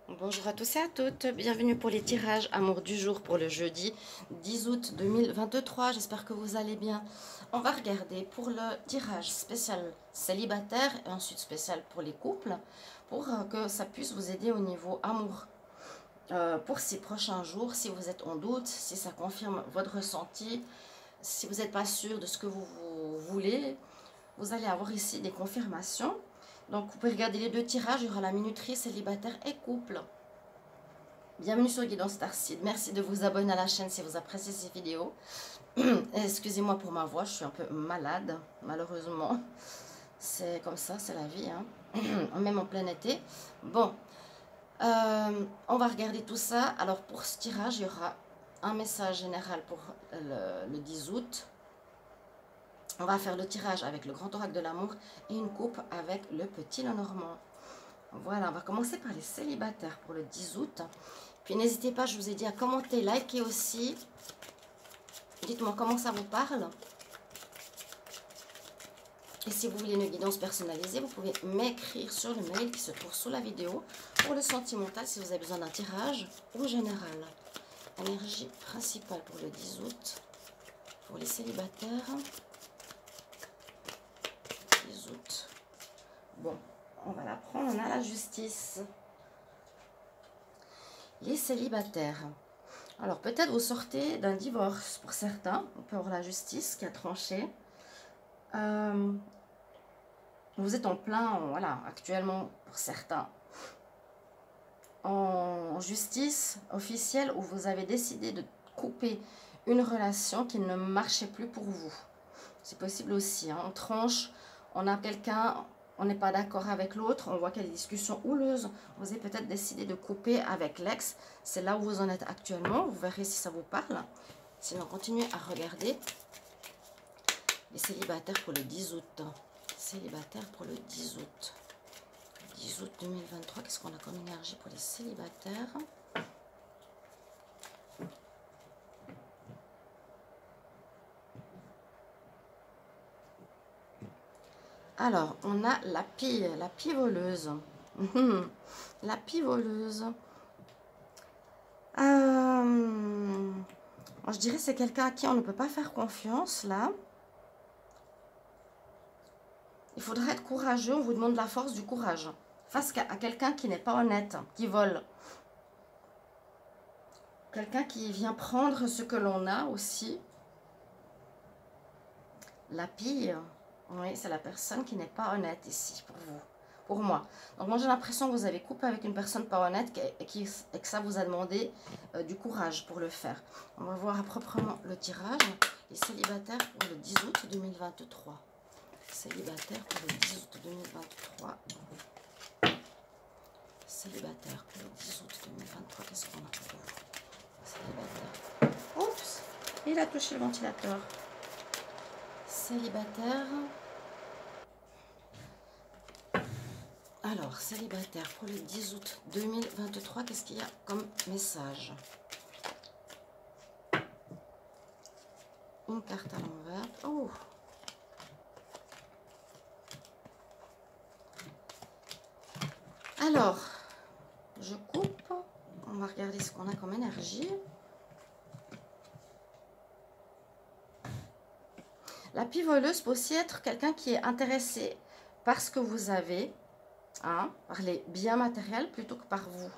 Bonjour à tous et à toutes, bienvenue pour les tirages amour du jour pour le jeudi 10 août 2023, j'espère que vous allez bien. On va regarder pour le tirage spécial célibataire et ensuite spécial pour les couples, pour que ça puisse vous aider au niveau amour. Pour ces prochains jours, si vous êtes en doute, si ça confirme votre ressenti, si vous n'êtes pas sûr de ce que vous voulez, vous allez avoir ici des confirmations. Donc vous pouvez regarder les deux tirages, il y aura la minuterie célibataire et couple. Bienvenue sur Guidance Starseed. Merci de vous abonner à la chaîne si vous appréciez ces vidéos. Excusez-moi pour ma voix, je suis un peu malade, malheureusement. C'est comme ça, c'est la vie, hein. Même en plein été. Bon, on va regarder tout ça. Alors pour ce tirage, il y aura un message général pour le 10 août. On va faire le tirage avec le grand oracle de l'amour et une coupe avec le petit Lenormand. Voilà, on va commencer par les célibataires pour le 10 août. Puis n'hésitez pas, je vous ai dit à commenter, liker aussi. Dites-moi comment ça vous parle. Et si vous voulez une guidance personnalisée, vous pouvez m'écrire sur le mail qui se trouve sous la vidéo pour le sentimental si vous avez besoin d'un tirage ou général. Énergie principale pour le 10 août pour les célibataires. 10 août. Bon, on va la prendre. On a la justice. Les célibataires. Alors peut-être vous sortez d'un divorce pour certains. On peut avoir la justice qui a tranché. Vous êtes en plein, voilà, actuellement pour certains, en justice officielle où vous avez décidé de couper une relation qui ne marchait plus pour vous. C'est possible aussi, hein. On tranche, on a quelqu'un, on n'est pas d'accord avec l'autre, on voit qu'il y a des discussions houleuses. Vous avez peut-être décidé de couper avec l'ex. C'est là où vous en êtes actuellement. Vous verrez si ça vous parle. Sinon, continuez à regarder les célibataires pour le 10 août. Célibataires pour le 10 août. 10 août 2023, qu'est-ce qu'on a comme énergie pour les célibataires? Alors, on a la pie voleuse. La pie voleuse. Je dirais c'est quelqu'un à qui on ne peut pas faire confiance, là. Il faudrait être courageux, on vous demande la force du courage. Face à quelqu'un qui n'est pas honnête, qui vole. Quelqu'un qui vient prendre ce que l'on a aussi. La pie, oui, c'est la personne qui n'est pas honnête ici, pour vous. Pour moi. Donc moi j'ai l'impression que vous avez coupé avec une personne pas honnête et que ça vous a demandé du courage pour le faire. On va voir à proprement le tirage. Les célibataires pour le 10 août 2023. Célibataire pour le 10 août 2023. Célibataire pour le 10 août 2023. Qu'est-ce qu'on a pour vous? Célibataire. Oups, il a touché le ventilateur. Célibataire. Alors, célibataire pour le 10 août 2023, qu'est-ce qu'il y a comme message? Une carte à l'envers. Oh! Alors, je coupe. On va regarder ce qu'on a comme énergie. La pie voleuse peut aussi être quelqu'un qui est intéressé par ce que vous avez, hein, par les biens matériels plutôt que par vous.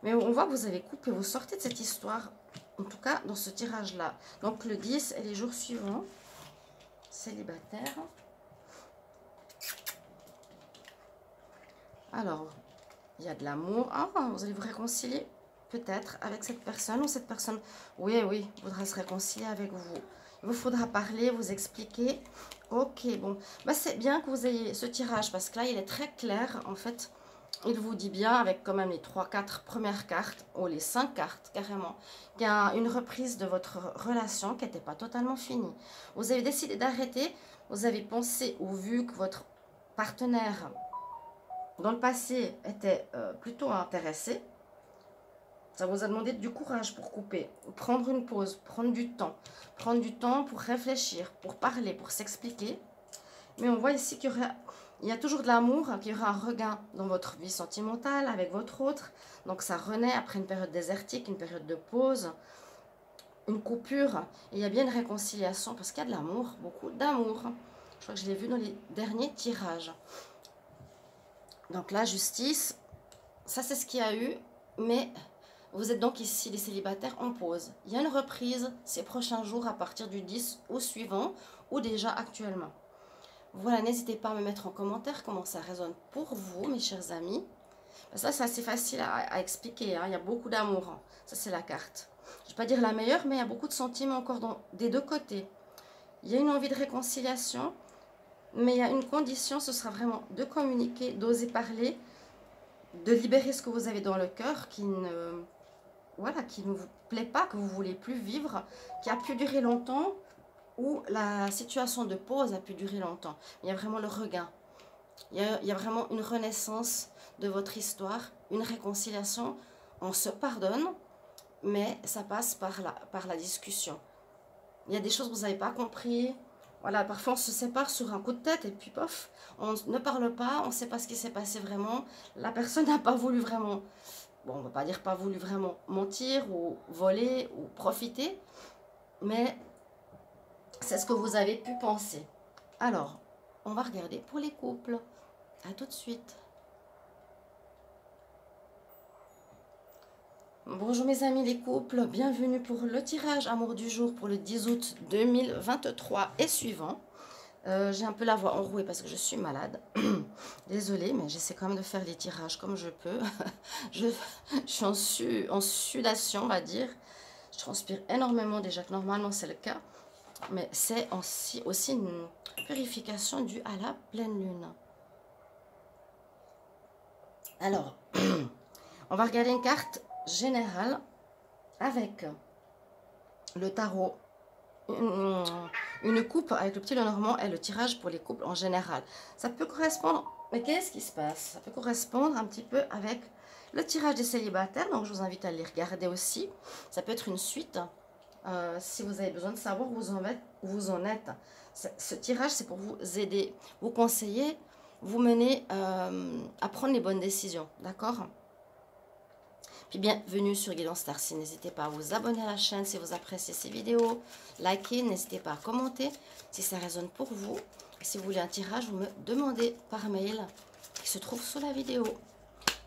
Mais on voit que vous avez coupé, vous sortez de cette histoire, en tout cas dans ce tirage-là. Donc le 10 et les jours suivants, célibataire. Alors, il y a de l'amour. Ah, vous allez vous réconcilier peut-être avec cette personne ou cette personne, oui, voudra se réconcilier avec vous. Il vous faudra parler, vous expliquer. Ok, bon, bah, c'est bien que vous ayez ce tirage parce que là, il est très clair. En fait, il vous dit bien avec quand même les 3-4 premières cartes, ou les 5 cartes carrément, qu'il y a une reprise de votre relation qui n'était pas totalement finie. Vous avez décidé d'arrêter, vous avez pensé ou vu que votre partenaire dans le passé était plutôt intéressé. Ça vous a demandé du courage pour couper, prendre une pause, prendre du temps pour réfléchir, pour parler, pour s'expliquer. Mais on voit ici qu'il y aurait Il y a toujours de l'amour, qu'il y aura un regain dans votre vie sentimentale avec votre autre. Donc ça renaît après une période désertique, une période de pause, une coupure. Et il y a bien une réconciliation parce qu'il y a de l'amour, beaucoup d'amour. Je crois que je l'ai vu dans les derniers tirages. Donc la justice, ça c'est ce qu'il y a eu. Mais vous êtes donc ici les célibataires en pause. Il y a une reprise ces prochains jours à partir du 10 au suivant ou déjà actuellement. Voilà, n'hésitez pas à me mettre en commentaire comment ça résonne pour vous, mes chers amis. Ça, c'est assez facile à expliquer. Hein. Il y a beaucoup d'amour. Hein. Ça, c'est la carte. Je ne vais pas dire la meilleure, mais il y a beaucoup de sentiments encore des deux côtés. Il y a une envie de réconciliation, mais il y a une condition, ce sera vraiment de communiquer, d'oser parler, de libérer ce que vous avez dans le cœur qui ne, voilà, qui ne vous plaît pas, que vous ne voulez plus vivre, qui a pu durer longtemps, ou la situation de pause a pu durer longtemps. Il y a vraiment le regain. Il y a vraiment une renaissance de votre histoire, une réconciliation. On se pardonne, mais ça passe par la discussion. Il y a des choses que vous n'avez pas compris. Voilà, parfois on se sépare sur un coup de tête et puis pof, on ne parle pas, on ne sait pas ce qui s'est passé vraiment. La personne n'a pas voulu vraiment, bon, on ne va pas dire pas voulu vraiment mentir ou voler ou profiter, mais c'est ce que vous avez pu penser. Alors, on va regarder pour les couples. À tout de suite. Bonjour mes amis les couples, bienvenue pour le tirage amour du jour pour le 10 août 2023 et suivant. J'ai un peu la voix enrouée parce que je suis malade. Désolée, mais j'essaie quand même de faire les tirages comme je peux. je suis en sudation, on va dire. Je transpire énormément déjà, que normalement c'est le cas. Mais c'est aussi une purification due à la pleine lune. Alors, on va regarder une carte générale avec le tarot, une coupe avec le petit Lenormand et le tirage pour les couples en général. Ça peut correspondre, mais qu'est-ce qui se passe? Ça peut correspondre un petit peu avec le tirage des célibataires, donc je vous invite à les regarder aussi. Ça peut être une suite, si vous avez besoin de savoir où vous en êtes. Ce tirage, c'est pour vous aider, vous conseiller, vous mener à prendre les bonnes décisions, d'accord? Puis bienvenue sur Guidance Starcy. N'hésitez pas à vous abonner à la chaîne si vous appréciez ces vidéos. Likez, n'hésitez pas à commenter si ça résonne pour vous. Et si vous voulez un tirage, vous me demandez par mail qui se trouve sous la vidéo.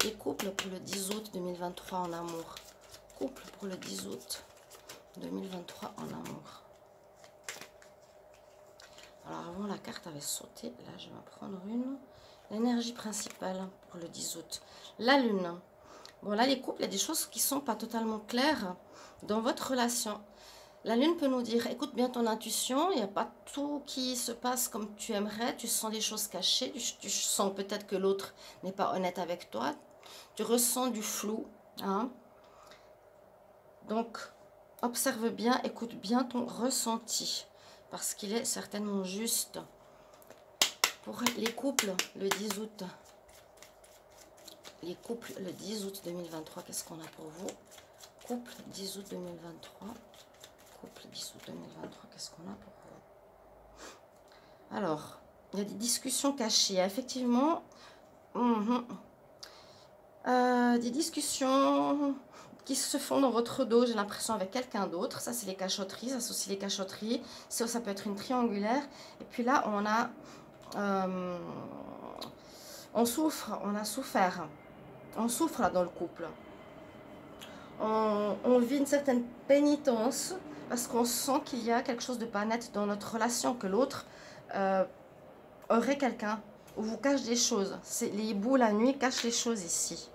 Les couples pour le 10 août 2023 en amour. Couple pour le 10 août 2023 en amour. Alors avant, la carte avait sauté. Là, je vais en prendre une. L'énergie principale pour le 10 août. La lune. Bon, là, les couples, il y a des choses qui ne sont pas totalement claires dans votre relation. La lune peut nous dire, écoute bien ton intuition, il n'y a pas tout qui se passe comme tu aimerais, tu sens des choses cachées, tu sens peut-être que l'autre n'est pas honnête avec toi, tu ressens du flou. Hein? Donc, observe bien, écoute bien ton ressenti, parce qu'il est certainement juste. Pour les couples, le 10 août. Les couples, le 10 août 2023, qu'est-ce qu'on a pour vous? Couple, 10 août 2023. Couple, 10 août 2023, qu'est-ce qu'on a pour vous? Alors, il y a des discussions cachées. Effectivement, des discussions qui se font dans votre dos, j'ai l'impression, avec quelqu'un d'autre. Ça, c'est les cachotteries, ça, c'est aussi les cachotteries. Ça peut être une triangulaire. Et puis là, on a... on a souffert. On souffre là dans le couple. On vit une certaine pénitence parce qu'on sent qu'il y a quelque chose de pas net dans notre relation, que l'autre aurait quelqu'un ou vous cache des choses. Les hiboux la nuit cachent les choses ici.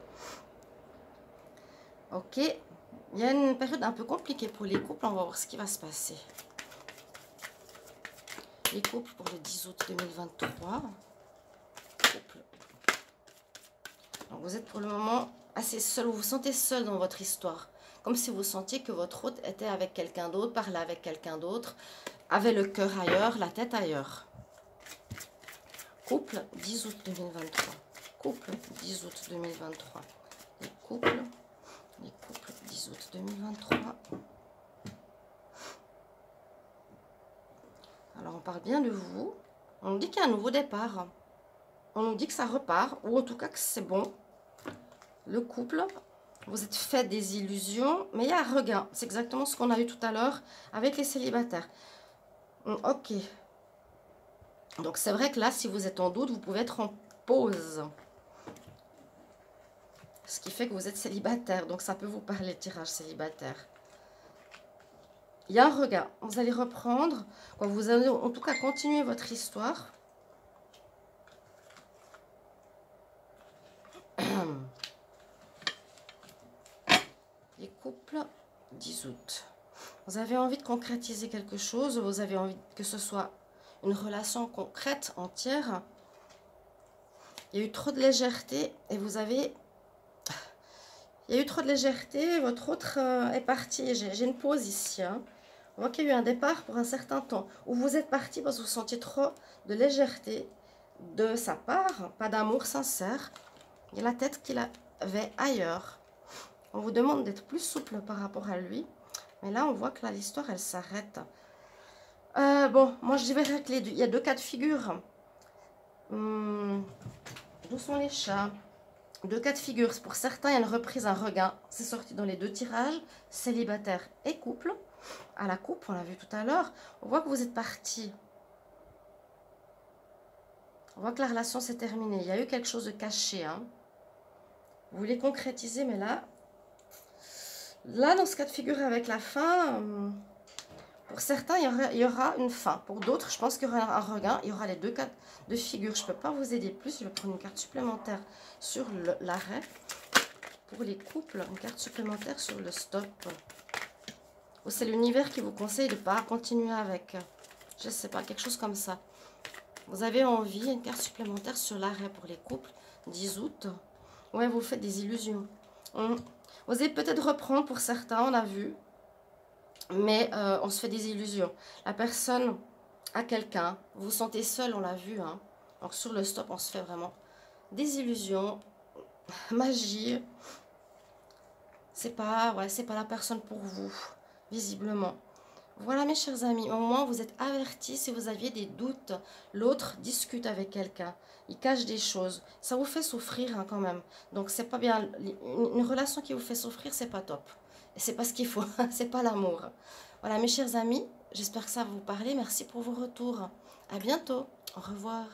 Ok, il y a une période un peu compliquée pour les couples, on va voir ce qui va se passer. Les couples pour le 10 août 2023. Couple. Donc vous êtes pour le moment assez seul, vous vous sentez seul dans votre histoire. Comme si vous sentiez que votre hôte était avec quelqu'un d'autre, parlait avec quelqu'un d'autre, avait le cœur ailleurs, la tête ailleurs. Couple 10 août 2023. Couple 10 août 2023. Les couples 10 août 2023. Alors on parle bien de vous. On dit qu'il y a un nouveau départ. on nous dit que ça repart, ou en tout cas que c'est bon. Le couple, vous êtes fait des illusions, mais il y a un regain. C'est exactement ce qu'on a eu tout à l'heure avec les célibataires. Ok. Donc c'est vrai que là, si vous êtes en doute, vous pouvez être en pause. Ce qui fait que vous êtes célibataire. Donc ça peut vous parler, tirage célibataire. Il y a un regain. Vous allez reprendre. Vous allez en tout cas continuer votre histoire. Les couples, 10 août. Vous avez envie de concrétiser quelque chose. Vous avez envie que ce soit une relation concrète, entière. Il y a eu trop de légèreté et vous avez... Il y a eu trop de légèreté, votre autre est parti. J'ai une pause ici. Hein. On voit qu'il y a eu un départ pour un certain temps. Où vous êtes parti parce que vous sentiez trop de légèreté de sa part. Pas d'amour sincère. Il y a la tête qu'il avait ailleurs. On vous demande d'être plus souple par rapport à lui. Mais là, on voit que l'histoire, elle s'arrête. Bon, moi, je dirais que il y a deux cas de figure. D'où sont les chats? Deux cas de figure. Pour certains, il y a une reprise, un regain. C'est sorti dans les deux tirages. Célibataire et couple. À la coupe, on l'a vu tout à l'heure. On voit que vous êtes parti. On voit que la relation s'est terminée. Il y a eu quelque chose de caché. Hein. Vous voulez concrétiser, mais là, dans ce cas de figure avec la fin, pour certains, il y aura une fin. Pour d'autres, je pense qu'il y aura un regain. Il y aura les deux cas de figure. Je ne peux pas vous aider plus. Je vais prendre une carte supplémentaire sur l'arrêt. Pour les couples, une carte supplémentaire sur le stop. Ou c'est l'univers qui vous conseille de ne pas continuer avec. Je ne sais pas, quelque chose comme ça. Vous avez envie, une carte supplémentaire sur l'arrêt pour les couples. 10 août. Ouais, vous faites des illusions. Vous allez peut-être reprendre pour certains, on a vu. Mais on se fait des illusions. La personne a quelqu'un. Vous vous sentez seul, on l'a vu. Hein. Donc sur le stop, on se fait vraiment des illusions. Magie. C'est pas la personne pour vous. Visiblement. Voilà mes chers amis, au moins vous êtes avertis si vous aviez des doutes. L'autre discute avec quelqu'un, il cache des choses. Ça vous fait souffrir hein, quand même. Donc c'est pas bien. Une relation qui vous fait souffrir, c'est pas top. Et c'est pas ce qu'il faut, c'est pas l'amour. Voilà mes chers amis, j'espère que ça va vous parler. Merci pour vos retours. À bientôt, au revoir.